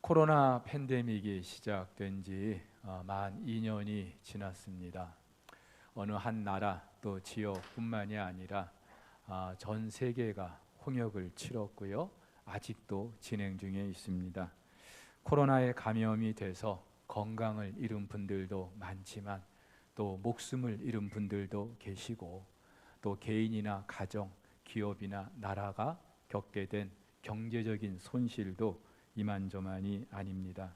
코로나 팬데믹이 시작된 지 만 2년이 지났습니다. 어느 한 나라 또 지역뿐만이 아니라 전 세계가 홍역을 치렀고요. 아직도 진행 중에 있습니다. 코로나에 감염이 돼서 건강을 잃은 분들도 많지만 또 목숨을 잃은 분들도 계시고 또 개인이나 가정, 기업이나 나라가 겪게 된 경제적인 손실도 이만저만이 아닙니다.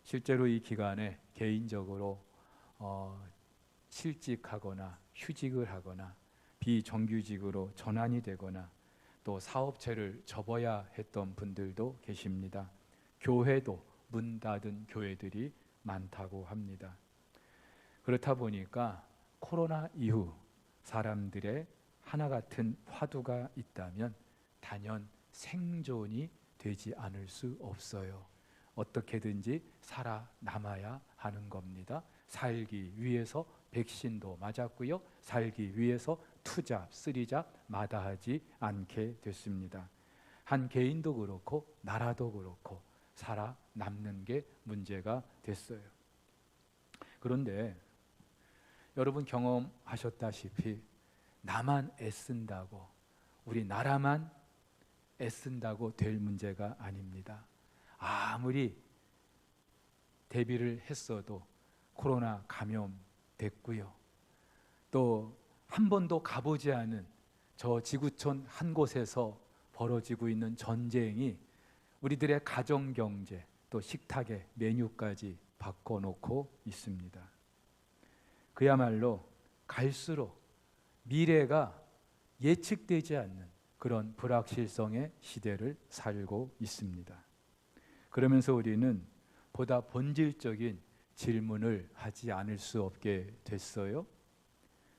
실제로 이 기간에 개인적으로 실직하거나 휴직을 하거나 비정규직으로 전환이 되거나 또 사업체를 접어야 했던 분들도 계십니다. 교회도 문 닫은 교회들이 많다고 합니다. 그렇다 보니까 코로나 이후 사람들의 하나 같은 화두가 있다면 단연 생존이 되지 않을 수 없어요. 어떻게든지 살아남아야 하는 겁니다. 살기 위해서 백신도 맞았고요. 살기 위해서 투잡, 쓰리잡 마다하지 않게 됐습니다. 한 개인도 그렇고 나라도 그렇고 살아남는 게 문제가 됐어요. 그런데 여러분 경험하셨다시피 나만 애쓴다고 우리 나라만 애쓴다고 될 문제가 아닙니다. 아무리 대비를 했어도 코로나 감염됐고요. 또 한 번도 가보지 않은 저 지구촌 한 곳에서 벌어지고 있는 전쟁이 우리들의 가정 경제 또 식탁의 메뉴까지 바꿔놓고 있습니다. 그야말로 갈수록 미래가 예측되지 않는 그런 불확실성의 시대를 살고 있습니다. 그러면서 우리는 보다 본질적인 질문을 하지 않을 수 없게 됐어요.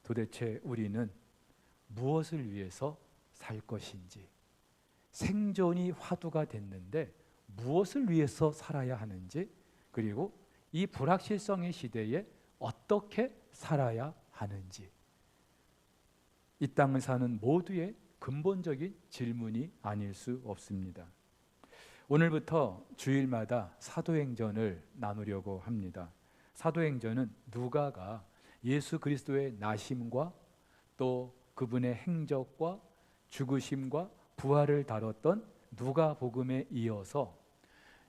도대체 우리는 무엇을 위해서 살 것인지, 생존이 화두가 됐는데 무엇을 위해서 살아야 하는지, 그리고 이 불확실성의 시대에 어떻게 살아야 하는지, 이 땅을 사는 모두의 근본적인 질문이 아닐 수 없습니다. 오늘부터 주일마다 사도행전을 나누려고 합니다. 사도행전은 누가가 예수 그리스도의 나심과 또 그분의 행적과 죽으심과 부활을 다뤘던 누가복음에 이어서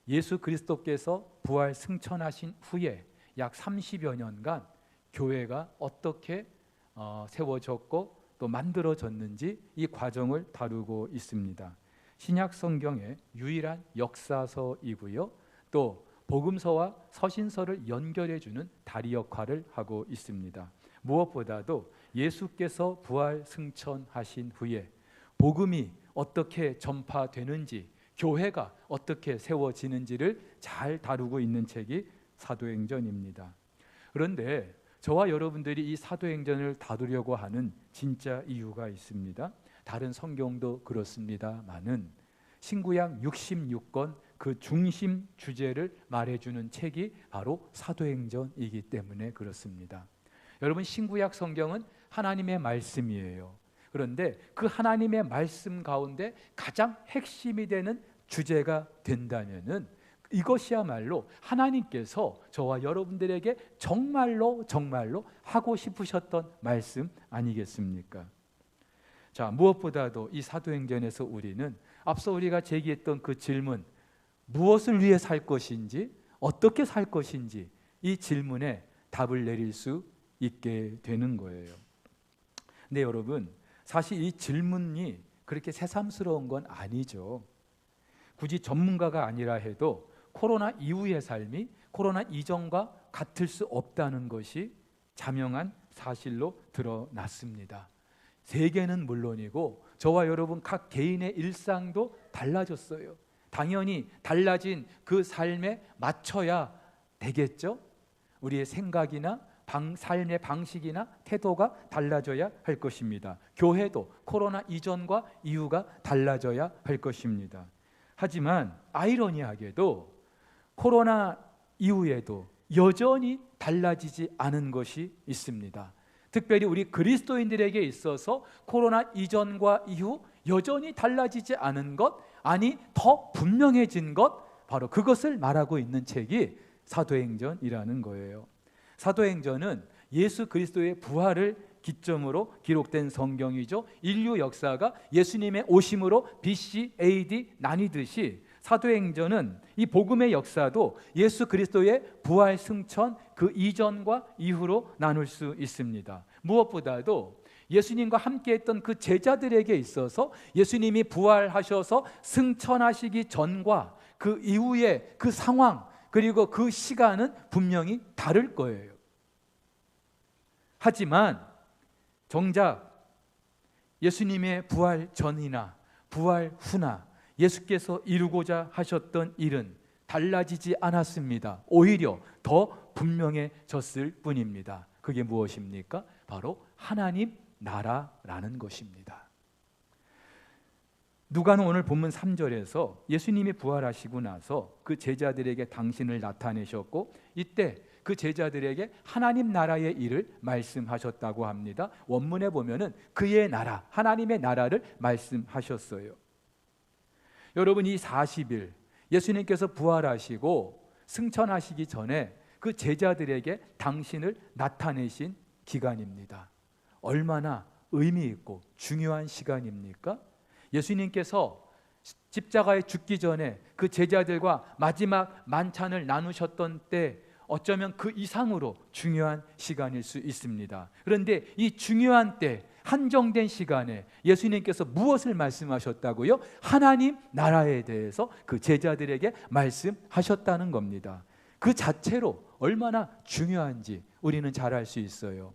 예수 그리스도께서 부활 승천하신 후에 약 30여 년간 교회가 어떻게 세워졌고 또 만들어졌는지 이 과정을 다루고 있습니다. 신약 성경의 유일한 역사서이고요. 또 복음서와 서신서를 연결해주는 다리 역할을 하고 있습니다. 무엇보다도 예수께서 부활 승천하신 후에 복음이 어떻게 전파되는지, 교회가 어떻게 세워지는지를 잘 다루고 있는 책이 사도행전입니다. 그런데 저와 여러분들이 이 사도행전을 다루려고 하는 진짜 이유가 있습니다. 다른 성경도 그렇습니다만은 신구약 66권 그 중심 주제를 말해주는 책이 바로 사도행전이기 때문에 그렇습니다. 여러분, 신구약 성경은 하나님의 말씀이에요. 그런데 그 하나님의 말씀 가운데 가장 핵심이 되는 주제가 된다면은 이것이야말로 하나님께서 저와 여러분들에게 정말로 하고 싶으셨던 말씀 아니겠습니까? 자, 무엇보다도 이 사도행전에서 우리는 앞서 우리가 제기했던 그 질문, 무엇을 위해 살 것인지, 어떻게 살 것인지, 이 질문에 답을 내릴 수 있게 되는 거예요. 근데 여러분, 사실 이 질문이 그렇게 새삼스러운 건 아니죠. 굳이 전문가가 아니라 해도 코로나 이후의 삶이 코로나 이전과 같을 수 없다는 것이 자명한 사실로 드러났습니다. 세계는 물론이고 저와 여러분 각 개인의 일상도 달라졌어요. 당연히 달라진 그 삶에 맞춰야 되겠죠. 우리의 생각이나 삶의 방식이나 태도가 달라져야 할 것입니다. 교회도 코로나 이전과 이후가 달라져야 할 것입니다. 하지만 아이러니하게도 코로나 이후에도 여전히 달라지지 않은 것이 있습니다. 특별히 우리 그리스도인들에게 있어서 코로나 이전과 이후 여전히 달라지지 않은 것, 아니 더 분명해진 것, 바로 그것을 말하고 있는 책이 사도행전이라는 거예요. 사도행전은 예수 그리스도의 부활을 기점으로 기록된 성경이죠. 인류 역사가 예수님의 오심으로 BC, AD 나뉘듯이 사도행전은 이 복음의 역사도 예수 그리스도의 부활 승천 그 이전과 이후로 나눌 수 있습니다. 무엇보다도 예수님과 함께했던 그 제자들에게 있어서 예수님이 부활하셔서 승천하시기 전과 그 이후의 그 상황 그리고 그 시간은 분명히 다를 거예요. 하지만 정작 예수님의 부활 전이나 부활 후나 예수께서 이루고자 하셨던 일은 달라지지 않았습니다. 오히려 더 분명해졌을 뿐입니다. 그게 무엇입니까? 바로 하나님 나라라는 것입니다. 누가는 오늘 본문 3절에서 예수님이 부활하시고 나서 그 제자들에게 당신을 나타내셨고 이때 그 제자들에게 하나님 나라의 일을 말씀하셨다고 합니다. 원문에 보면은 그의 나라, 하나님의 나라를 말씀하셨어요. 여러분, 이 40일 예수님께서 부활하시고 승천하시기 전에 그 제자들에게 당신을 나타내신 기간입니다. 얼마나 의미 있고 중요한 시간입니까? 예수님께서 십자가에 죽기 전에 그 제자들과 마지막 만찬을 나누셨던 때 어쩌면 그 이상으로 중요한 시간일 수 있습니다. 그런데 이 중요한 때 한정된 시간에 예수님께서 무엇을 말씀하셨다고요? 하나님 나라에 대해서 그 제자들에게 말씀하셨다는 겁니다. 그 자체로 얼마나 중요한지 우리는 잘 알 수 있어요.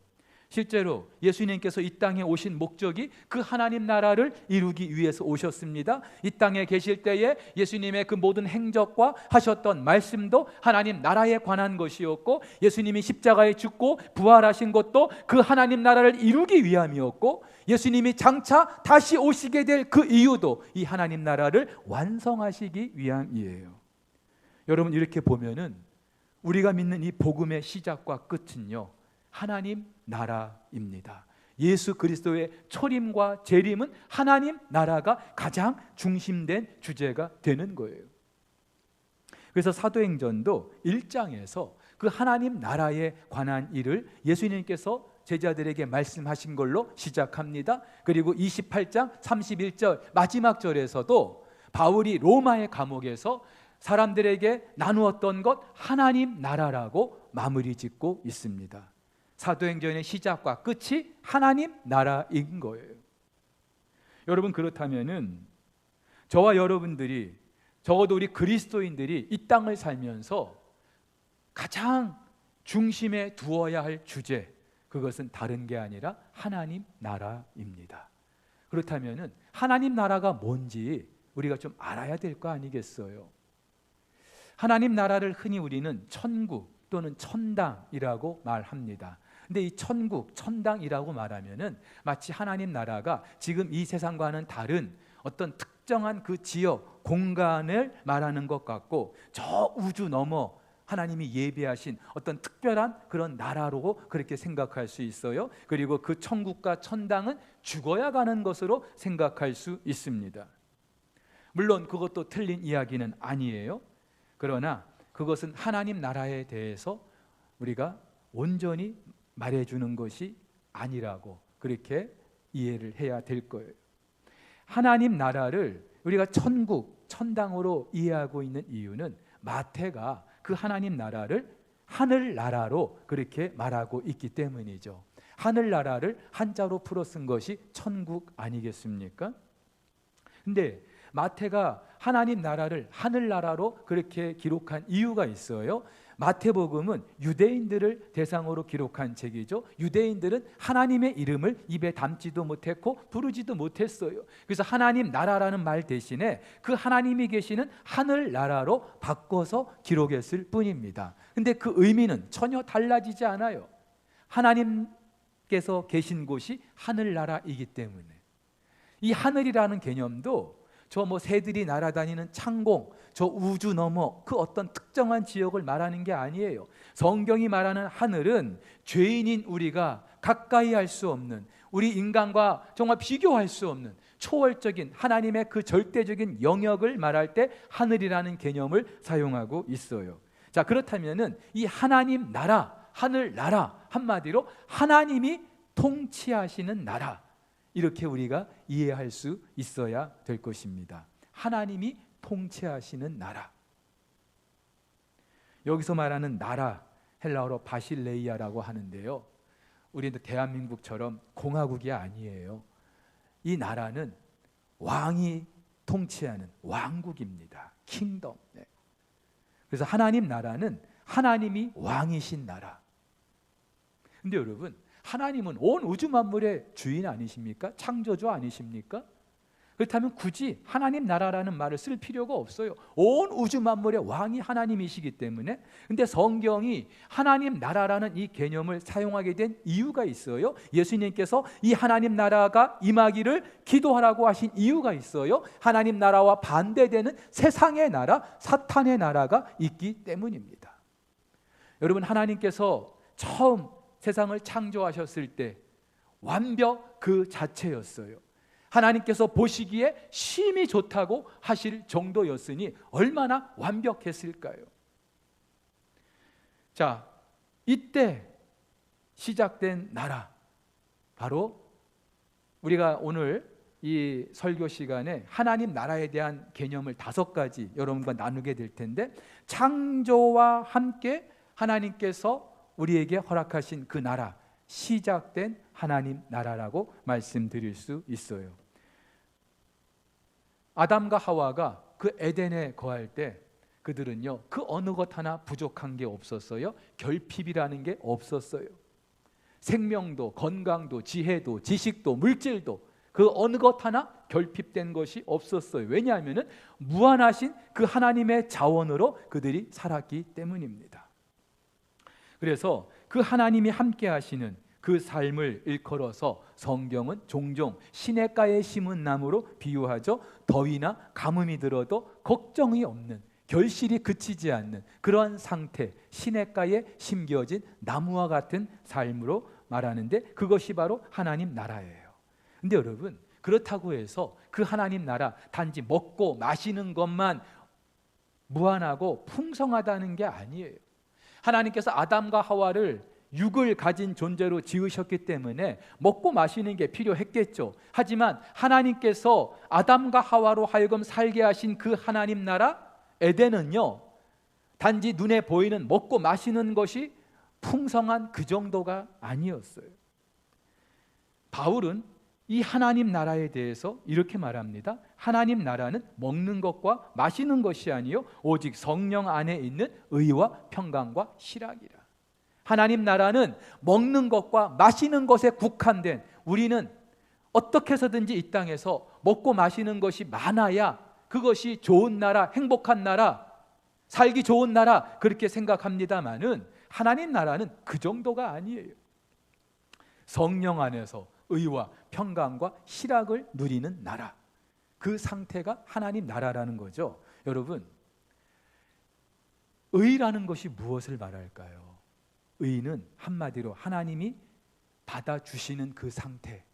실제로 예수님께서 이 땅에 오신 목적이 그 하나님 나라를 이루기 위해서 오셨습니다. 이 땅에 계실 때에 예수님의 그 모든 행적과 하셨던 말씀도 하나님 나라에 관한 것이었고 예수님이 십자가에 죽고 부활하신 것도 그 하나님 나라를 이루기 위함이었고 예수님이 장차 다시 오시게 될 그 이유도 이 하나님 나라를 완성하시기 위함이에요. 여러분, 이렇게 보면은 우리가 믿는 이 복음의 시작과 끝은요, 하나님 나라입니다. 예수 그리스도의 초림과 재림은 하나님 나라가 가장 중심된 주제가 되는 거예요. 그래서 사도행전도 1장에서 그 하나님 나라에 관한 일을 예수님께서 제자들에게 말씀하신 걸로 시작합니다. 그리고 28장 31절 마지막 절에서도 바울이 로마의 감옥에서 사람들에게 나누었던 것 하나님 나라라고 마무리 짓고 있습니다. 사도행전의 시작과 끝이 하나님 나라인 거예요. 여러분, 그렇다면은 저와 여러분들이, 적어도 우리 그리스도인들이 이 땅을 살면서 가장 중심에 두어야 할 주제, 그것은 다른 게 아니라 하나님 나라입니다. 그렇다면은 하나님 나라가 뭔지 우리가 좀 알아야 될 거 아니겠어요? 하나님 나라를 흔히 우리는 천국 또는 천당이라고 말합니다. 근데 이 천국, 천당이라고 말하면은 마치 하나님 나라가 지금 이 세상과는 다른 어떤 특정한 그 지역, 공간을 말하는 것 같고 저 우주 넘어 하나님이 예비하신 어떤 특별한 그런 나라로 그렇게 생각할 수 있어요. 그리고 그 천국과 천당은 죽어야 가는 것으로 생각할 수 있습니다. 물론 그것도 틀린 이야기는 아니에요. 그러나 그것은 하나님 나라에 대해서 우리가 온전히 말해주는 것이 아니라고 그렇게 이해를 해야 될 거예요. 하나님 나라를 우리가 천국, 천당으로 이해하고 있는 이유는 마태가 그 하나님 나라를 하늘나라로 그렇게 말하고 있기 때문이죠. 하늘나라를 한자로 풀어 쓴 것이 천국 아니겠습니까? 근데 마태가 하나님 나라를 하늘나라로 그렇게 기록한 이유가 있어요. 마태복음은 유대인들을 대상으로 기록한 책이죠. 유대인들은 하나님의 이름을 입에 담지도 못했고 부르지도 못했어요. 그래서 하나님 나라라는 말 대신에 그 하나님이 계시는 하늘나라로 바꿔서 기록했을 뿐입니다. 근데 그 의미는 전혀 달라지지 않아요. 하나님께서 계신 곳이 하늘나라이기 때문에. 이 하늘이라는 개념도 저 새들이 날아다니는 창공, 저 우주 너머 그 어떤 특정한 지역을 말하는 게 아니에요. 성경이 말하는 하늘은 죄인인 우리가 가까이 할 수 없는, 우리 인간과 정말 비교할 수 없는 초월적인 하나님의 그 절대적인 영역을 말할 때 하늘이라는 개념을 사용하고 있어요. 자, 그렇다면은 이 하나님 나라, 하늘 나라, 한마디로 하나님이 통치하시는 나라, 이렇게 우리가 이해할 수 있어야 될 것입니다. 하나님이 통치하시는 나라. 여기서 말하는 나라, 헬라어로 바실레이아라고 하는데요, 우리도 대한민국처럼 공화국이 아니에요. 이 나라는 왕이 통치하는 왕국입니다. 킹덤. 네. 그래서 하나님 나라는 하나님이 왕이신 나라. 근데 여러분, 하나님은 온 우주 만물의 주인 아니십니까? 창조주 아니십니까? 그렇다면 굳이 하나님 나라라는 말을 쓸 필요가 없어요. 온 우주 만물의 왕이 하나님이시기 때문에. 근데 성경이 하나님 나라라는 이 개념을 사용하게 된 이유가 있어요. 예수님께서 이 하나님 나라가 임하기를 기도하라고 하신 이유가 있어요. 하나님 나라와 반대되는 세상의 나라, 사탄의 나라가 있기 때문입니다. 여러분, 하나님께서 처음 세상을 창조하셨을 때 완벽 그 자체였어요. 하나님께서 보시기에 심히 좋다고 하실 정도였으니 얼마나 완벽했을까요? 자, 이때 시작된 나라, 바로 우리가 오늘 이 설교 시간에 하나님 나라에 대한 개념을 5가지 여러분과 나누게 될 텐데, 창조와 함께 하나님께서 우리에게 허락하신 그 나라, 시작된 하나님 나라라고 말씀드릴 수 있어요. 아담과 하와가 그 에덴에 거할 때 그들은요, 그 어느 것 하나 부족한 게 없었어요. 결핍이라는 게 없었어요. 생명도, 건강도, 지혜도, 지식도, 물질도 그 어느 것 하나 결핍된 것이 없었어요. 왜냐하면 무한하신 그 하나님의 자원으로 그들이 살았기 때문입니다. 그래서 그 하나님이 함께 하시는 그 삶을 일컬어서 성경은 종종 시냇가에 심은 나무로 비유하죠. 더위나 가뭄이 들어도 걱정이 없는, 결실이 그치지 않는 그러한 상태, 시냇가에 심겨진 나무와 같은 삶으로 말하는데, 그것이 바로 하나님 나라예요. 근데 여러분, 그렇다고 해서 그 하나님 나라 단지 먹고 마시는 것만 무한하고 풍성하다는 게 아니에요. 하나님께서 아담과 하와를 육을 가진 존재로 지으셨기 때문에 먹고 마시는 게 필요했겠죠. 하지만 하나님께서 아담과 하와로 하여금 살게 하신 그 하나님 나라 에덴은요, 단지 눈에 보이는 먹고 마시는 것이 풍성한 그 정도가 아니었어요. 바울은 이 하나님 나라에 대해서 이렇게 말합니다. 하나님 나라는 먹는 것과 마시는 것이 아니요 오직 성령 안에 있는 의와 평강과 실학이라. 하나님 나라는 먹는 것과 마시는 것에 국한된, 우리는 어떻게 해서든지 이 땅에서 먹고 마시는 것이 많아야 그것이 좋은 나라, 행복한 나라, 살기 좋은 나라, 그렇게 생각합니다마는 하나님 나라는 그 정도가 아니에요. 성령 안에서 의와 평강과 실학을 누리는 나라, 그 상태가 하나님 나라라는 거죠. 여러분, 의라는 것이 무엇을 말할까요? 의는 한마디로 하나님이 받아주시는 그 상태,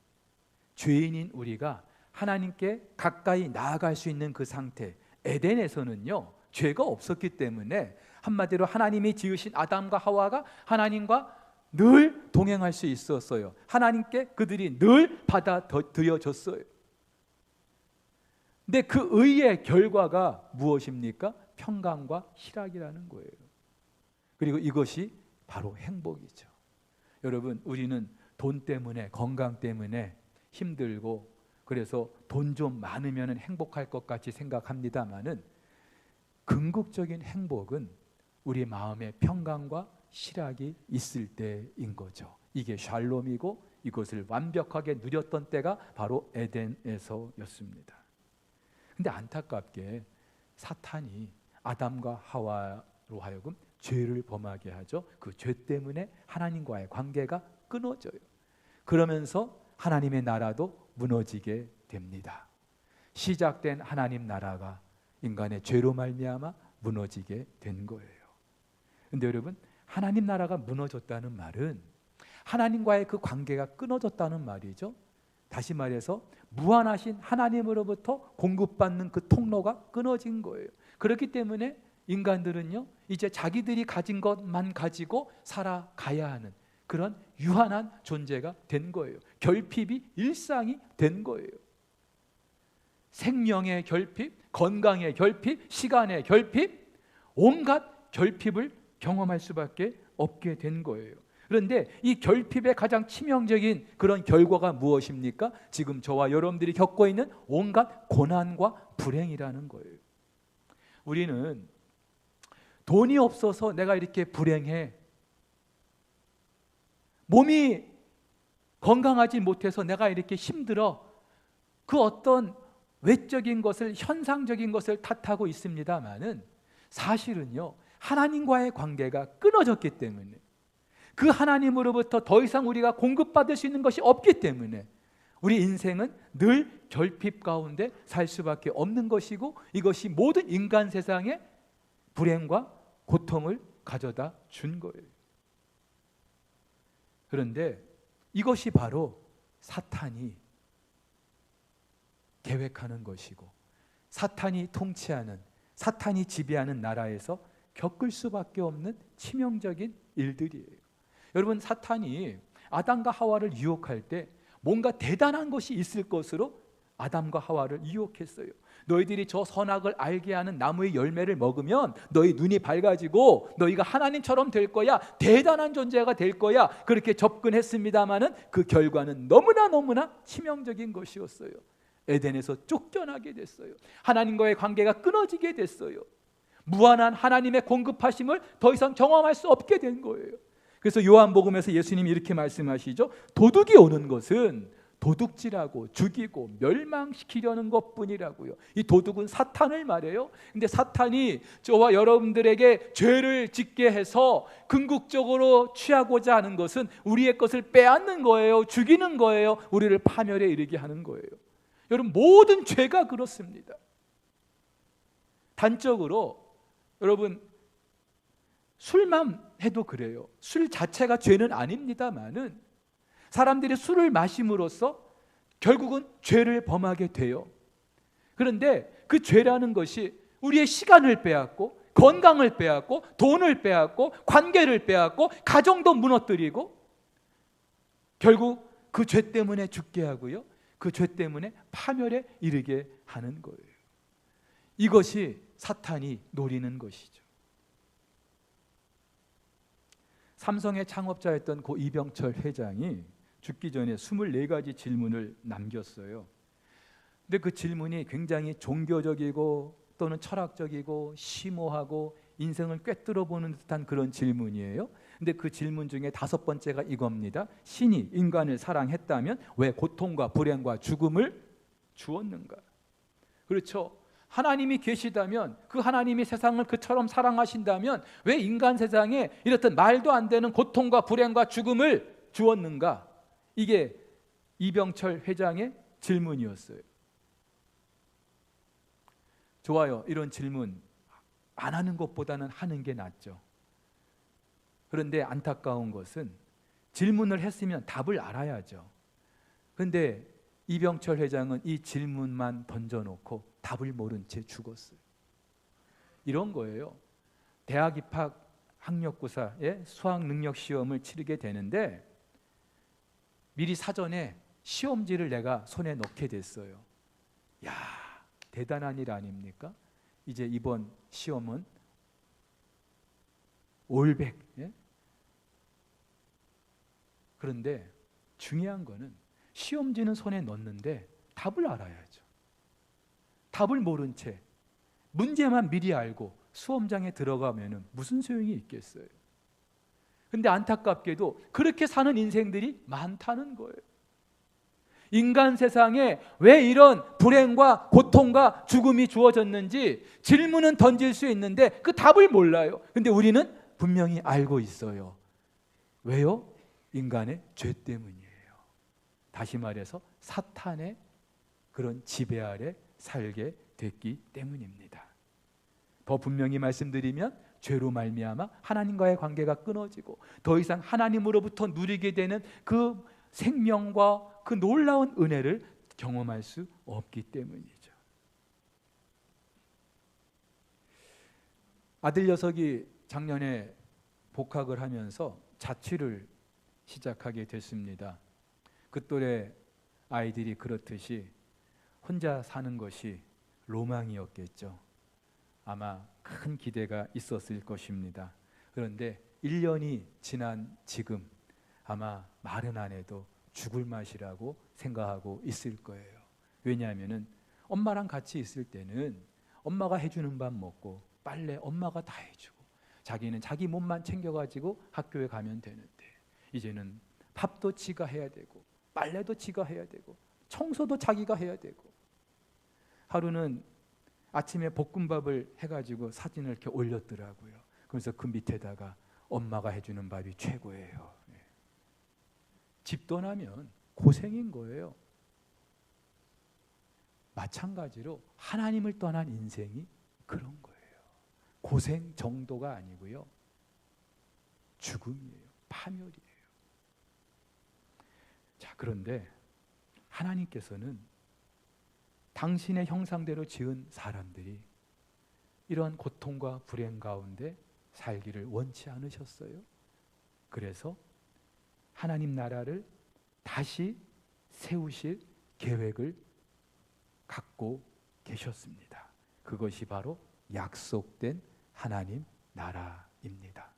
죄인인 우리가 하나님께 가까이 나아갈 수 있는 그 상태. 에덴에서는요, 죄가 없었기 때문에 한마디로 하나님이 지으신 아담과 하와가 하나님과 늘 동행할 수 있었어요. 하나님께 그들이 늘 받아들여졌어요. 근데 그 의의 결과가 무엇입니까? 평강과 실학이라는 거예요. 그리고 이것이 바로 행복이죠. 여러분, 우리는 돈 때문에, 건강 때문에 힘들고, 그래서 돈 좀 많으면 행복할 것 같이 생각합니다마는 궁극적인 행복은 우리 마음에 평강과 실학이 있을 때인 거죠. 이게 샬롬이고, 이것을 완벽하게 누렸던 때가 바로 에덴에서였습니다. 근데 안타깝게 사탄이 아담과 하와로 하여금 죄를 범하게 하죠. 그 죄 때문에 하나님과의 관계가 끊어져요. 그러면서 하나님의 나라도 무너지게 됩니다. 시작된 하나님 나라가 인간의 죄로 말미암아 무너지게 된 거예요. 근데 여러분, 하나님 나라가 무너졌다는 말은 하나님과의 그 관계가 끊어졌다는 말이죠. 다시 말해서 무한하신 하나님으로부터 공급받는 그 통로가 끊어진 거예요. 그렇기 때문에 인간들은요, 이제 자기들이 가진 것만 가지고 살아가야 하는 그런 유한한 존재가 된 거예요. 결핍이 일상이 된 거예요. 생명의 결핍, 건강의 결핍, 시간의 결핍, 온갖 결핍을 경험할 수밖에 없게 된 거예요. 그런데 이 결핍의 가장 치명적인 그런 결과가 무엇입니까? 지금 저와 여러분들이 겪고 있는 온갖 고난과 불행이라는 거예요. 우리는 돈이 없어서 내가 이렇게 불행해, 몸이 건강하지 못해서 내가 이렇게 힘들어, 그 어떤 외적인 것을, 현상적인 것을 탓하고 있습니다마는 사실은요, 하나님과의 관계가 끊어졌기 때문에, 그 하나님으로부터 더 이상 우리가 공급받을 수 있는 것이 없기 때문에 우리 인생은 늘 결핍 가운데 살 수밖에 없는 것이고, 이것이 모든 인간 세상에 불행과 고통을 가져다 준 거예요. 그런데 이것이 바로 사탄이 계획하는 것이고, 사탄이 통치하는, 사탄이 지배하는 나라에서 겪을 수밖에 없는 치명적인 일들이에요. 여러분, 사탄이 아담과 하와를 유혹할 때 뭔가 대단한 것이 있을 것으로 아담과 하와를 유혹했어요. 너희들이 저 선악을 알게 하는 나무의 열매를 먹으면 너희 눈이 밝아지고 너희가 하나님처럼 될 거야, 대단한 존재가 될 거야, 그렇게 접근했습니다마는 그 결과는 너무나 치명적인 것이었어요. 에덴에서 쫓겨나게 됐어요. 하나님과의 관계가 끊어지게 됐어요. 무한한 하나님의 공급하심을 더 이상 경험할 수 없게 된 거예요. 그래서 요한복음에서 예수님이 이렇게 말씀하시죠. 도둑이 오는 것은 도둑질하고 죽이고 멸망시키려는 것뿐이라고요. 이 도둑은 사탄을 말해요. 근데 사탄이 저와 여러분들에게 죄를 짓게 해서 궁극적으로 취하고자 하는 것은 우리의 것을 빼앗는 거예요. 죽이는 거예요. 우리를 파멸에 이르게 하는 거예요. 여러분, 모든 죄가 그렇습니다. 단적으로 여러분, 술만 해도 그래요. 술 자체가 죄는 아닙니다만은 사람들이 술을 마심으로써 결국은 죄를 범하게 돼요. 그런데 그 죄라는 것이 우리의 시간을 빼앗고, 건강을 빼앗고, 돈을 빼앗고, 관계를 빼앗고, 가정도 무너뜨리고, 결국 그 죄 때문에 죽게 하고요, 그 죄 때문에 파멸에 이르게 하는 거예요. 이것이 사탄이 노리는 것이죠. 삼성의 창업자였던 고 이병철 회장이 죽기 전에 24가지 질문을 남겼어요. 근데 그 질문이 굉장히 종교적이고 또는 철학적이고 심오하고 인생을 꿰뚫어 보는 듯한 그런 질문이에요. 근데 그 질문 중에 5번째가 이겁니다. 신이 인간을 사랑했다면 왜 고통과 불행과 죽음을 주었는가? 그렇죠. 하나님이 계시다면, 그 하나님이 세상을 그처럼 사랑하신다면 왜 인간 세상에 이렇듯 말도 안 되는 고통과 불행과 죽음을 주었는가? 이게 이병철 회장의 질문이었어요. 좋아요. 이런 질문 안 하는 것보다는 하는 게 낫죠. 그런데 안타까운 것은 질문을 했으면 답을 알아야죠. 그런데 이병철 회장은 이 질문만 던져놓고 답을 모른 채 죽었어요. 이런 거예요. 대학 입학 학력고사에 수학 능력 시험을 치르게 되는데 미리 사전에 시험지를 내가 손에 넣게 됐어요. 야, 대단한 일 아닙니까? 이제 이번 시험은 올백. 예? 그런데 중요한 거는 시험지는 손에 넣는데 답을 알아야죠. 답을 모른 채 문제만 미리 알고 수험장에 들어가면 무슨 소용이 있겠어요? 근데 안타깝게도 그렇게 사는 인생들이 많다는 거예요. 인간 세상에 왜 이런 불행과 고통과 죽음이 주어졌는지 질문은 던질 수 있는데 그 답을 몰라요. 근데 우리는 분명히 알고 있어요. 왜요? 인간의 죄 때문이에요. 다시 말해서 사탄의 그런 지배 아래 살게 됐기 때문입니다. 더 분명히 말씀드리면 죄로 말미암아 하나님과의 관계가 끊어지고 더 이상 하나님으로부터 누리게 되는 그 생명과 그 놀라운 은혜를 경험할 수 없기 때문이죠. 아들 녀석이 작년에 복학을 하면서 자취를 시작하게 됐습니다. 그 또래 아이들이 그렇듯이 혼자 사는 것이 로망이었겠죠. 아마 큰 기대가 있었을 것입니다. 그런데 1년이 지난 지금 아마 말은 안 해도 죽을 맛이라고 생각하고 있을 거예요. 왜냐하면 엄마랑 같이 있을 때는 엄마가 해주는 밥 먹고 빨래 엄마가 다 해주고 자기는 자기 몸만 챙겨가지고 학교에 가면 되는데 이제는 밥도 지가 해야 되고 빨래도 지가 해야 되고 청소도 자기가 해야 되고 하루는 아침에 볶음밥을 해가지고 사진을 이렇게 올렸더라고요. 그래서 그 밑에다가 엄마가 해주는 밥이 최고예요. 집 떠나면 고생인 거예요. 마찬가지로 하나님을 떠난 인생이 그런 거예요. 고생 정도가 아니고요. 죽음이에요. 파멸이에요. 자, 그런데 하나님께서는 당신의 형상대로 지은 사람들이 이런 고통과 불행 가운데 살기를 원치 않으셨어요. 그래서 하나님 나라를 다시 세우실 계획을 갖고 계셨습니다. 그것이 바로 약속된 하나님 나라입니다.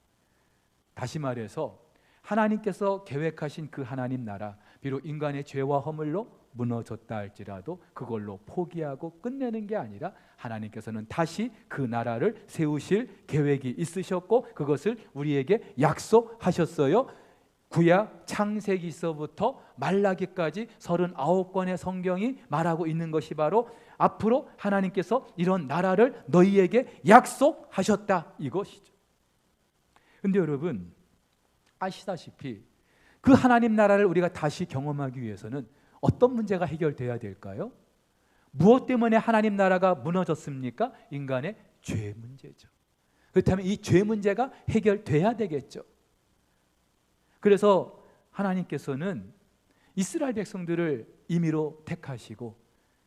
다시 말해서 하나님께서 계획하신 그 하나님 나라, 비록 인간의 죄와 허물로 무너졌다 할지라도 그걸로 포기하고 끝내는 게 아니라 하나님께서는 다시 그 나라를 세우실 계획이 있으셨고 그것을 우리에게 약속하셨어요. 구약 창세기서부터 말라기까지 39권의 성경이 말하고 있는 것이 바로 앞으로 하나님께서 이런 나라를 너희에게 약속하셨다 이것이죠. 근데 여러분 아시다시피 그 하나님 나라를 우리가 다시 경험하기 위해서는 어떤 문제가 해결돼야 될까요? 무엇 때문에 하나님 나라가 무너졌습니까? 인간의 죄 문제죠. 그렇다면 이 죄 문제가 해결돼야 되겠죠. 그래서 하나님께서는 이스라엘 백성들을 임의로 택하시고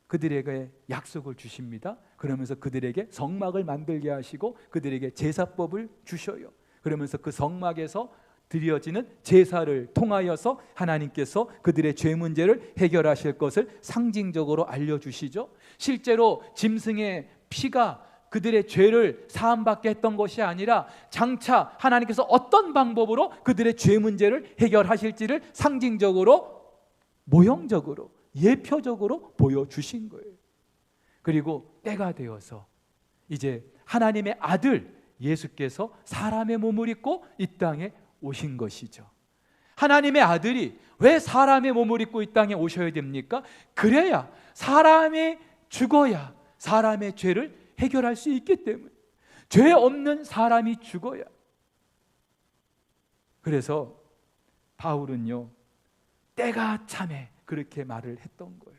그들에게 약속을 주십니다. 그러면서 그들에게 성막을 만들게 하시고 그들에게 제사법을 주셔요. 그러면서 그 성막에서 드려지는 제사를 통하여서 하나님께서 그들의 죄 문제를 해결하실 것을 상징적으로 알려주시죠. 실제로 짐승의 피가 그들의 죄를 사함받게 했던 것이 아니라 장차 하나님께서 어떤 방법으로 그들의 죄 문제를 해결하실지를 상징적으로 모형적으로 예표적으로 보여주신 거예요. 그리고 때가 되어서 이제 하나님의 아들 예수께서 사람의 몸을 입고 이 땅에 오신 것이죠. 하나님의 아들이 왜 사람의 몸을 입고 이 땅에 오셔야 됩니까? 그래야 사람이 죽어야 사람의 죄를 해결할 수 있기 때문에 죄 없는 사람이 죽어야. 그래서 바울은요 때가 참에 그렇게 말을 했던 거예요.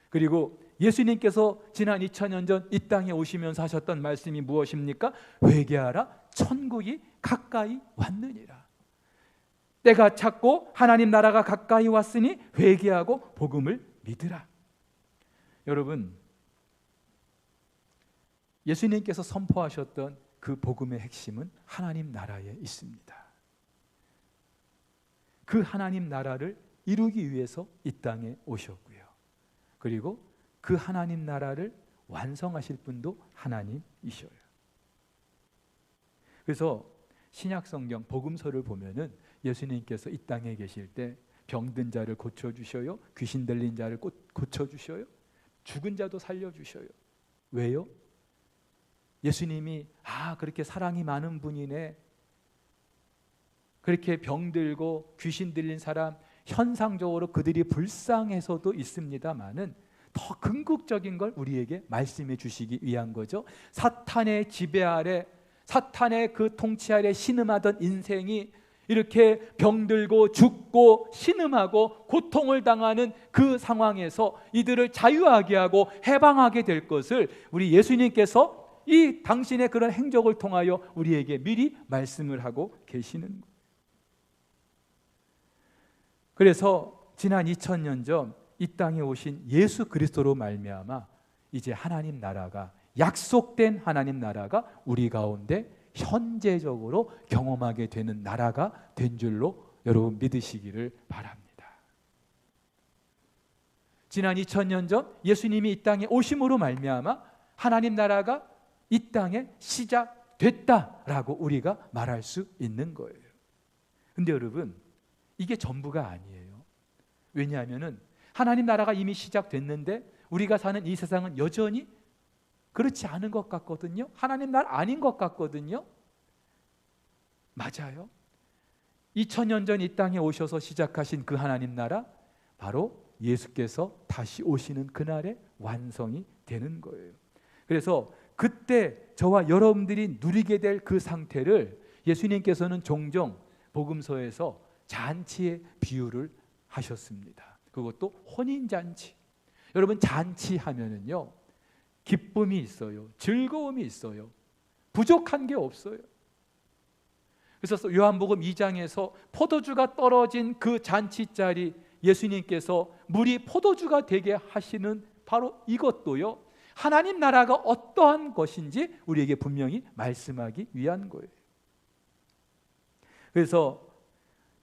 그리고 예수님께서 지난 2000년 전 이 땅에 오시면서 하셨던 말씀이 무엇입니까? 회개하라 천국이 가까이 왔느니라. 때가 찼고 하나님 나라가 가까이 왔으니 회개하고 복음을 믿으라. 여러분 예수님께서 선포하셨던 그 복음의 핵심은 하나님 나라에 있습니다. 그 하나님 나라를 이루기 위해서 이 땅에 오셨고요. 그리고 그 하나님 나라를 완성하실 분도 하나님이셔요. 그래서 신약성경 복음서를 보면은 예수님께서 이 땅에 계실 때 병든 자를 고쳐주셔요. 귀신 들린 자를 고쳐주셔요. 죽은 자도 살려주셔요. 왜요? 예수님이 그렇게 사랑이 많은 분이네. 그렇게 병들고 귀신 들린 사람 현상적으로 그들이 불쌍해서도 있습니다마는 더 궁극적인 걸 우리에게 말씀해 주시기 위한 거죠. 사탄의 지배 아래 사탄의 그 통치 아래 신음하던 인생이 이렇게 병들고 죽고 신음하고 고통을 당하는 그 상황에서 이들을 자유하게 하고 해방하게 될 것을 우리 예수님께서 이 당신의 그런 행적을 통하여 우리에게 미리 말씀을 하고 계시는 거예요. 그래서 지난 2000년 전 이 땅에 오신 예수 그리스도로 말미암아 이제 하나님 나라가, 약속된 하나님 나라가 우리 가운데 현재적으로 경험하게 되는 나라가 된 줄로 여러분 믿으시기를 바랍니다. 지난 2000년 전 예수님이 이 땅에 오심으로 말미암아 하나님 나라가 이 땅에 시작됐다라고 우리가 말할 수 있는 거예요. 근데 여러분, 이게 전부가 아니에요. 왜냐하면은 하나님 나라가 이미 시작됐는데 우리가 사는 이 세상은 여전히 그렇지 않은 것 같거든요. 하나님 나라 아닌 것 같거든요. 맞아요. 2000년 전 이 땅에 오셔서 시작하신 그 하나님 나라, 바로 예수께서 다시 오시는 그날에 완성이 되는 거예요. 그래서 그때 저와 여러분들이 누리게 될 그 상태를 예수님께서는 종종 복음서에서 잔치의 비유를 하셨습니다. 그것도 혼인잔치. 여러분, 잔치하면은요 기쁨이 있어요. 즐거움이 있어요. 부족한 게 없어요. 그래서 요한복음 2장에서 포도주가 떨어진 그 잔치자리, 예수님께서 물이 포도주가 되게 하시는 바로 이것도요, 하나님 나라가 어떠한 것인지 우리에게 분명히 말씀하기 위한 거예요. 그래서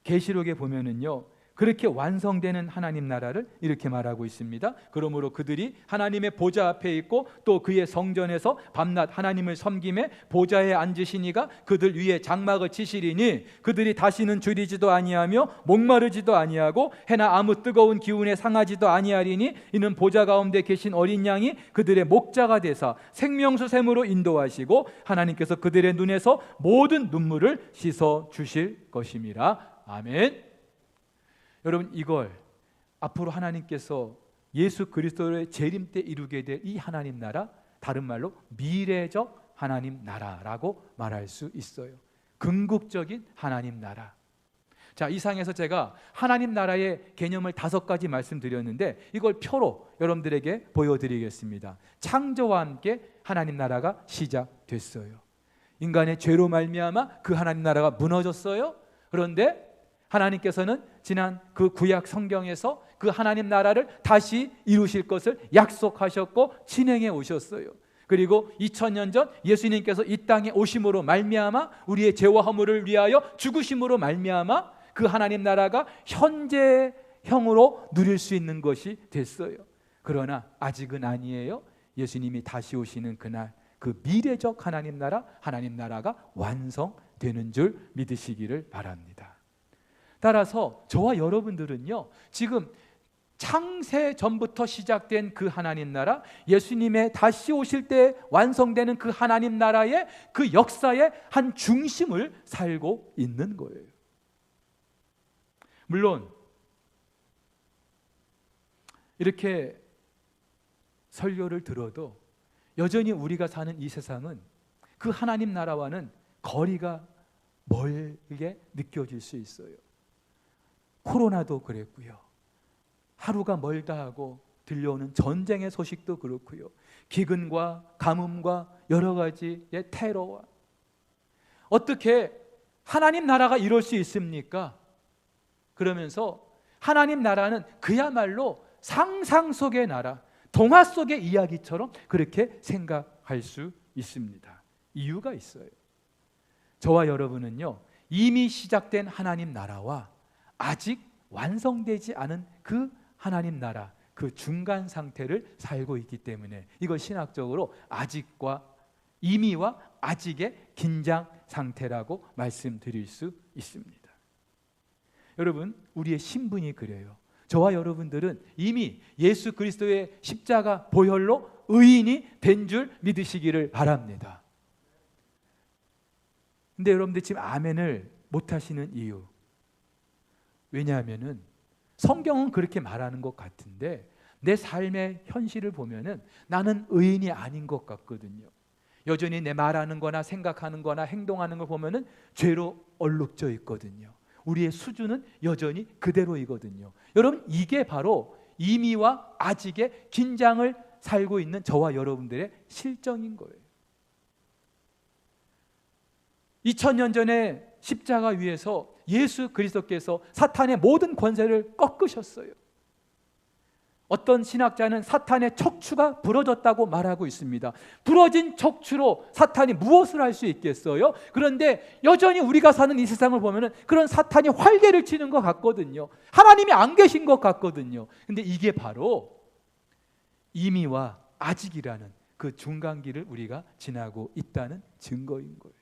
계시록에 보면은요, 그렇게 완성되는 하나님 나라를 이렇게 말하고 있습니다. 그러므로 그들이 하나님의 보좌 앞에 있고 또 그의 성전에서 밤낮 하나님을 섬김에 보좌에 앉으신 이가 그들 위에 장막을 치시리니 그들이 다시는 줄이지도 아니하며 목마르지도 아니하고 해나 아무 뜨거운 기운에 상하지도 아니하리니 이는 보좌 가운데 계신 어린 양이 그들의 목자가 되사 생명수 샘으로 인도하시고 하나님께서 그들의 눈에서 모든 눈물을 씻어 주실 것임이라. 아멘. 여러분, 이걸 앞으로 하나님께서 예수 그리스도의 재림 때 이루게 될 이 하나님 나라, 다른 말로 미래적 하나님 나라라고 말할 수 있어요. 궁극적인 하나님 나라. 자, 이상에서 제가 하나님 나라의 개념을 5가지 말씀드렸는데 이걸 표로 여러분들에게 보여드리겠습니다. 창조와 함께 하나님 나라가 시작됐어요. 인간의 죄로 말미암아 그 하나님 나라가 무너졌어요. 그런데 하나님께서는 지난 그 구약 성경에서 그 하나님 나라를 다시 이루실 것을 약속하셨고 진행해 오셨어요. 그리고 2000년 전 예수님께서 이 땅에 오심으로 말미암아 우리의 죄와 허물을 위하여 죽으심으로 말미암아 그 하나님 나라가 현재형으로 누릴 수 있는 것이 됐어요. 그러나 아직은 아니에요. 예수님이 다시 오시는 그날, 그 미래적 하나님 나라가 완성되는 줄 믿으시기를 바랍니다. 따라서 저와 여러분들은요, 지금 창세 전부터 시작된 그 하나님 나라, 예수님의 다시 오실 때 완성되는 그 하나님 나라의 그 역사의 한 중심을 살고 있는 거예요. 물론 이렇게 설교를 들어도 여전히 우리가 사는 이 세상은 그 하나님 나라와는 거리가 멀게 느껴질 수 있어요. 코로나도 그랬고요. 하루가 멀다 하고 들려오는 전쟁의 소식도 그렇고요. 기근과 가뭄과 여러 가지의 테러와, 어떻게 하나님 나라가 이럴 수 있습니까? 그러면서 하나님 나라는 그야말로 상상 속의 나라, 동화 속의 이야기처럼 그렇게 생각할 수 있습니다. 이유가 있어요. 저와 여러분은요, 이미 시작된 하나님 나라와 아직 완성되지 않은 그 하나님 나라, 그 중간 상태를 살고 있기 때문에 이걸 신학적으로 아직과 이미와 아직의 긴장 상태라고 말씀드릴 수 있습니다. 여러분, 우리의 신분이 그래요. 저와 여러분들은 이미 예수 그리스도의 십자가 보혈로 의인이 된 줄 믿으시기를 바랍니다. 근데 여러분들 지금 아멘을 못 하시는 이유, 왜냐하면은 성경은 그렇게 말하는 것 같은데 내 삶의 현실을 보면은 나는 의인이 아닌 것 같거든요. 여전히 내 말하는 거나 생각하는 거나 행동하는 걸 보면은 죄로 얼룩져 있거든요. 우리의 수준은 여전히 그대로이거든요. 여러분, 이게 바로 이미와 아직의 긴장을 살고 있는 저와 여러분들의 실정인 거예요. 2000년 전에 십자가 위에서 예수 그리스도께서 사탄의 모든 권세를 꺾으셨어요. 어떤 신학자는 사탄의 척추가 부러졌다고 말하고 있습니다. 부러진 척추로 사탄이 무엇을 할 수 있겠어요? 그런데 여전히 우리가 사는 이 세상을 보면 그런 사탄이 활개를 치는 것 같거든요. 하나님이 안 계신 것 같거든요. 근데 이게 바로 이미와 아직이라는 그 중간기를 우리가 지나고 있다는 증거인 거예요.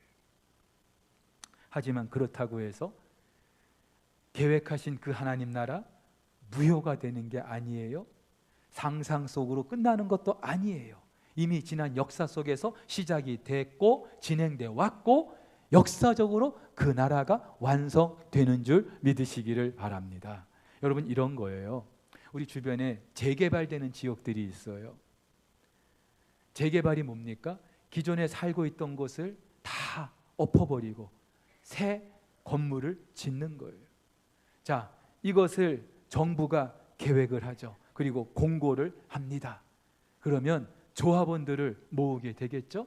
하지만 그렇다고 해서 계획하신 그 하나님 나라 무효가 되는 게 아니에요. 상상 속으로 끝나는 것도 아니에요. 이미 지난 역사 속에서 시작이 됐고 진행되어 왔고 역사적으로 그 나라가 완성되는 줄 믿으시기를 바랍니다. 여러분, 이런 거예요. 우리 주변에 재개발되는 지역들이 있어요. 재개발이 뭡니까? 기존에 살고 있던 곳을 다 엎어버리고 새 건물을 짓는 거예요. 자, 이것을 정부가 계획을 하죠. 그리고 공고를 합니다. 그러면 조합원들을 모으게 되겠죠.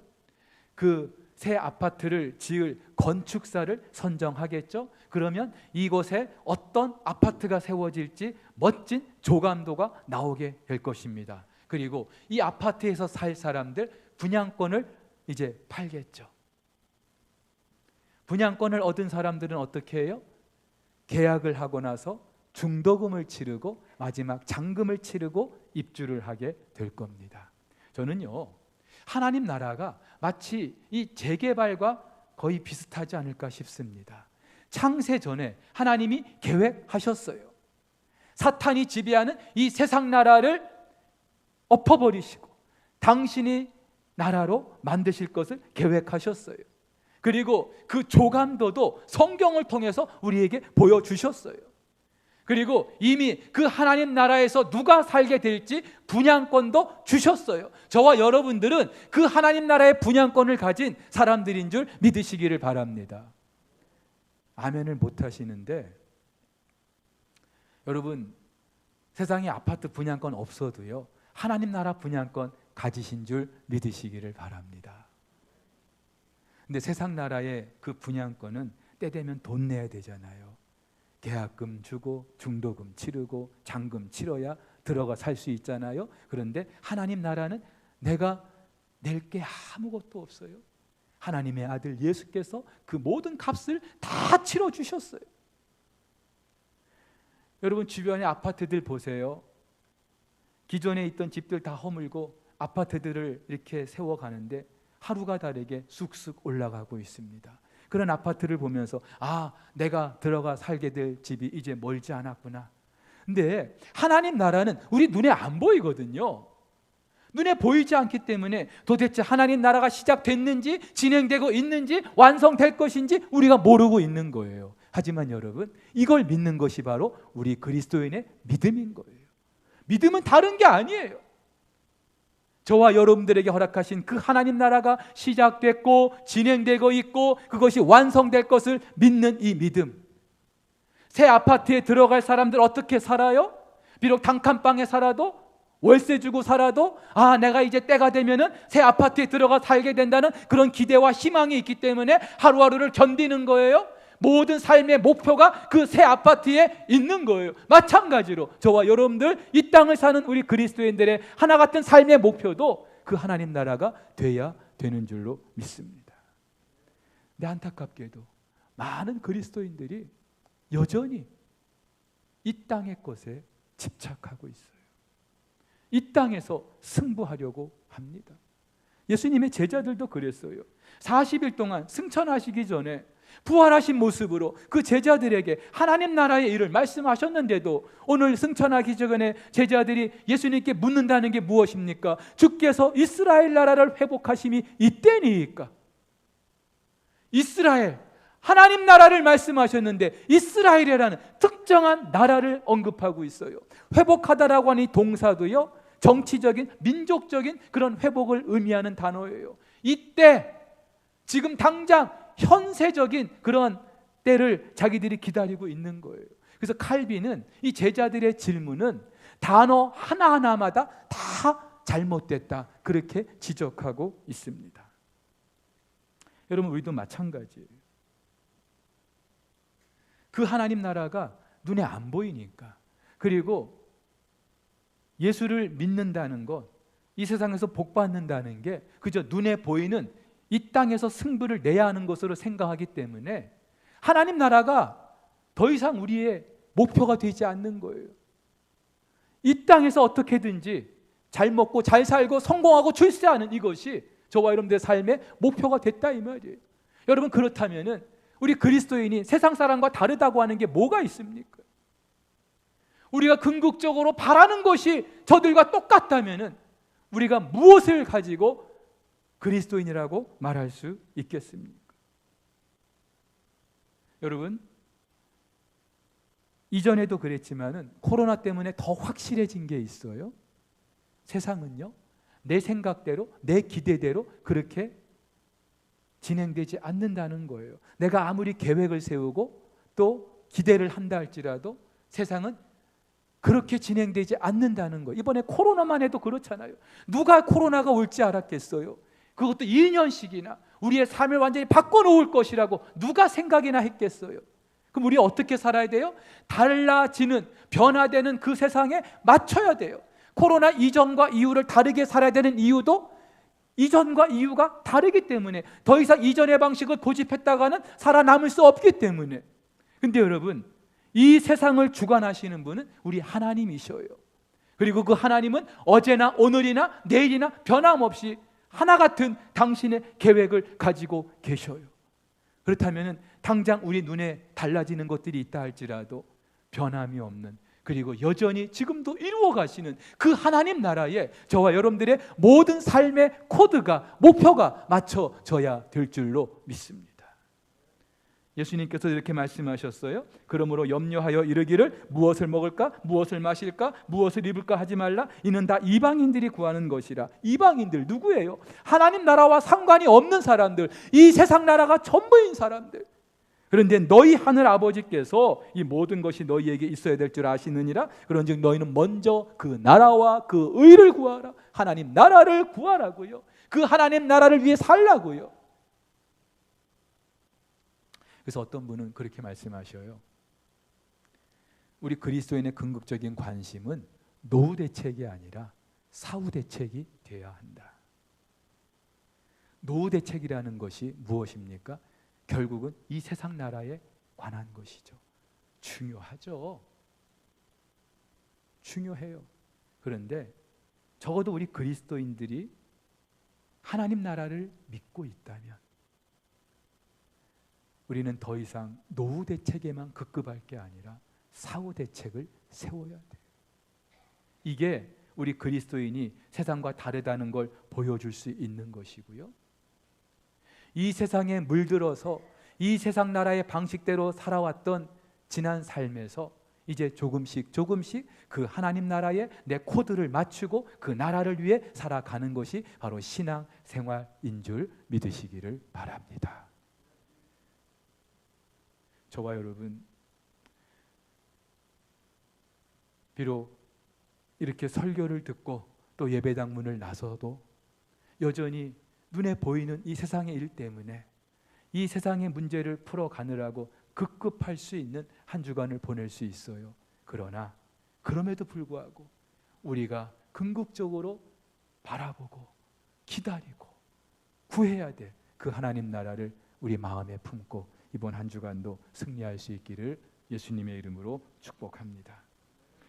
그 새 아파트를 지을 건축사를 선정하겠죠. 그러면 이곳에 어떤 아파트가 세워질지 멋진 조감도가 나오게 될 것입니다. 그리고 이 아파트에서 살 사람들 분양권을 이제 팔겠죠. 분양권을 얻은 사람들은 어떻게 해요? 계약을 하고 나서 중도금을 치르고 마지막 잔금을 치르고 입주를 하게 될 겁니다. 저는요, 하나님 나라가 마치 이 재개발과 거의 비슷하지 않을까 싶습니다. 창세 전에 하나님이 계획하셨어요. 사탄이 지배하는 이 세상 나라를 엎어버리시고 당신이 나라로 만드실 것을 계획하셨어요. 그리고 그 조감도도 성경을 통해서 우리에게 보여주셨어요. 그리고 이미 그 하나님 나라에서 누가 살게 될지 분양권도 주셨어요. 저와 여러분들은 그 하나님 나라의 분양권을 가진 사람들인 줄 믿으시기를 바랍니다. 아멘을 못 하시는데, 여러분, 세상에 아파트 분양권 없어도요, 하나님 나라 분양권 가지신 줄 믿으시기를 바랍니다. 근데 세상 나라의 그 분양권은 때 되면 돈 내야 되잖아요. 계약금 주고 중도금 치르고 잔금 치러야 들어가 살 수 있잖아요. 그런데 하나님 나라는 내가 낼 게 아무것도 없어요. 하나님의 아들 예수께서 그 모든 값을 다 치러주셨어요. 여러분, 주변의 아파트들 보세요. 기존에 있던 집들 다 허물고 아파트들을 이렇게 세워가는데 하루가 다르게 쑥쑥 올라가고 있습니다. 그런 아파트를 보면서 내가 들어가 살게 될 집이 이제 멀지 않았구나. 근데 하나님 나라는 우리 눈에 안 보이거든요. 눈에 보이지 않기 때문에 도대체 하나님 나라가 시작됐는지 진행되고 있는지 완성될 것인지 우리가 모르고 있는 거예요. 하지만 여러분, 이걸 믿는 것이 바로 우리 그리스도인의 믿음인 거예요. 믿음은 다른 게 아니에요. 저와 여러분들에게 허락하신 그 하나님 나라가 시작됐고 진행되고 있고 그것이 완성될 것을 믿는 이 믿음. 새 아파트에 들어갈 사람들 어떻게 살아요? 비록 단칸방에 살아도, 월세 주고 살아도 내가 이제 때가 되면은 새 아파트에 들어가 살게 된다는 그런 기대와 희망이 있기 때문에 하루하루를 견디는 거예요. 모든 삶의 목표가 그 새 아파트에 있는 거예요. 마찬가지로 저와 여러분들, 이 땅을 사는 우리 그리스도인들의 하나 같은 삶의 목표도 그 하나님 나라가 돼야 되는 줄로 믿습니다. 근데 안타깝게도 많은 그리스도인들이 여전히 이 땅의 것에 집착하고 있어요. 이 땅에서 승부하려고 합니다. 예수님의 제자들도 그랬어요. 40일 동안 승천하시기 전에 부활하신 모습으로 그 제자들에게 하나님 나라의 일을 말씀하셨는데도 오늘 승천하기 전에 제자들이 예수님께 묻는다는 게 무엇입니까? 주께서 이스라엘 나라를 회복하심이 이때니까. 이스라엘, 하나님 나라를 말씀하셨는데 이스라엘이라는 특정한 나라를 언급하고 있어요. 회복하다라고 하는 이 동사도요, 정치적인, 민족적인 그런 회복을 의미하는 단어예요. 이때, 지금 당장 현세적인 그런 때를 자기들이 기다리고 있는 거예요. 그래서 칼빈은 이 제자들의 질문은 단어 하나하나마다 다 잘못됐다, 그렇게 지적하고 있습니다. 여러분, 우리도 마찬가지예요. 그 하나님 나라가 눈에 안 보이니까. 그리고 예수를 믿는다는 것, 이 세상에서 복 받는다는 게 그저 눈에 보이는 이 땅에서 승부를 내야 하는 것으로 생각하기 때문에 하나님 나라가 더 이상 우리의 목표가 되지 않는 거예요. 이 땅에서 어떻게든지 잘 먹고 잘 살고 성공하고 출세하는 이것이 저와 여러분들의 삶의 목표가 됐다 이 말이에요. 여러분, 그렇다면은 우리 그리스도인이 세상 사람과 다르다고 하는 게 뭐가 있습니까? 우리가 궁극적으로 바라는 것이 저들과 똑같다면은 우리가 무엇을 가지고 그리스도인이라고 말할 수 있겠습니까? 여러분, 이전에도 그랬지만은 코로나 때문에 더 확실해진 게 있어요. 세상은요, 내 생각대로, 내 기대대로 그렇게 진행되지 않는다는 거예요. 내가 아무리 계획을 세우고 또 기대를 한다 할지라도 세상은 그렇게 진행되지 않는다는 거예요. 이번에 코로나만 해도 그렇잖아요. 누가 코로나가 올지 알았겠어요? 그것도 2년씩이나 우리의 삶을 완전히 바꿔놓을 것이라고 누가 생각이나 했겠어요? 그럼 우리 어떻게 살아야 돼요? 달라지는, 변화되는 그 세상에 맞춰야 돼요. 코로나 이전과 이후를 다르게 살아야 되는 이유도 이전과 이유가 다르기 때문에, 더 이상 이전의 방식을 고집했다가는 살아남을 수 없기 때문에. 근데 여러분, 이 세상을 주관하시는 분은 우리 하나님이셔요. 그리고 그 하나님은 어제나 오늘이나 내일이나 변함없이 하나 같은 당신의 계획을 가지고 계셔요. 그렇다면 당장 우리 눈에 달라지는 것들이 있다 할지라도 변함이 없는, 그리고 여전히 지금도 이루어 가시는 그 하나님 나라에 저와 여러분들의 모든 삶의 코드가, 목표가 맞춰져야 될 줄로 믿습니다. 예수님께서 이렇게 말씀하셨어요. 그러므로 염려하여 이르기를 무엇을 먹을까, 무엇을 마실까, 무엇을 입을까 하지 말라. 이는 다 이방인들이 구하는 것이라. 이방인들 누구예요? 하나님 나라와 상관이 없는 사람들, 이 세상 나라가 전부인 사람들. 그런데 너희 하늘 아버지께서 이 모든 것이 너희에게 있어야 될 줄 아시느니라. 그런즉 너희는 먼저 그 나라와 그 의를 구하라. 하나님 나라를 구하라고요. 그 하나님 나라를 위해 살라고요. 그래서 어떤 분은 그렇게 말씀하셔요. 우리 그리스도인의 궁극적인 관심은 노후 대책이 아니라 사후 대책이 되어야 한다. 노후 대책이라는 것이 무엇입니까? 결국은 이 세상 나라에 관한 것이죠. 중요하죠. 중요해요. 그런데 적어도 우리 그리스도인들이 하나님 나라를 믿고 있다면 우리는 더 이상 노후 대책에만 급급할 게 아니라 사후 대책을 세워야 돼요. 이게 우리 그리스도인이 세상과 다르다는 걸 보여줄 수 있는 것이고요. 이 세상에 물들어서 이 세상 나라의 방식대로 살아왔던 지난 삶에서 이제 조금씩 조금씩 그 하나님 나라에 내 코드를 맞추고 그 나라를 위해 살아가는 것이 바로 신앙 생활인 줄 믿으시기를 바랍니다. 저와 여러분, 비록 이렇게 설교를 듣고 또 예배당 문을 나서도 여전히 눈에 보이는 이 세상의 일 때문에 이 세상의 문제를 풀어가느라고 급급할 수 있는 한 주간을 보낼 수 있어요. 그러나 그럼에도 불구하고 우리가 궁극적으로 바라보고 기다리고 구해야 될 그 하나님 나라를 우리 마음에 품고 이번 한 주간도 승리할 수 있기를 예수님의 이름으로 축복합니다.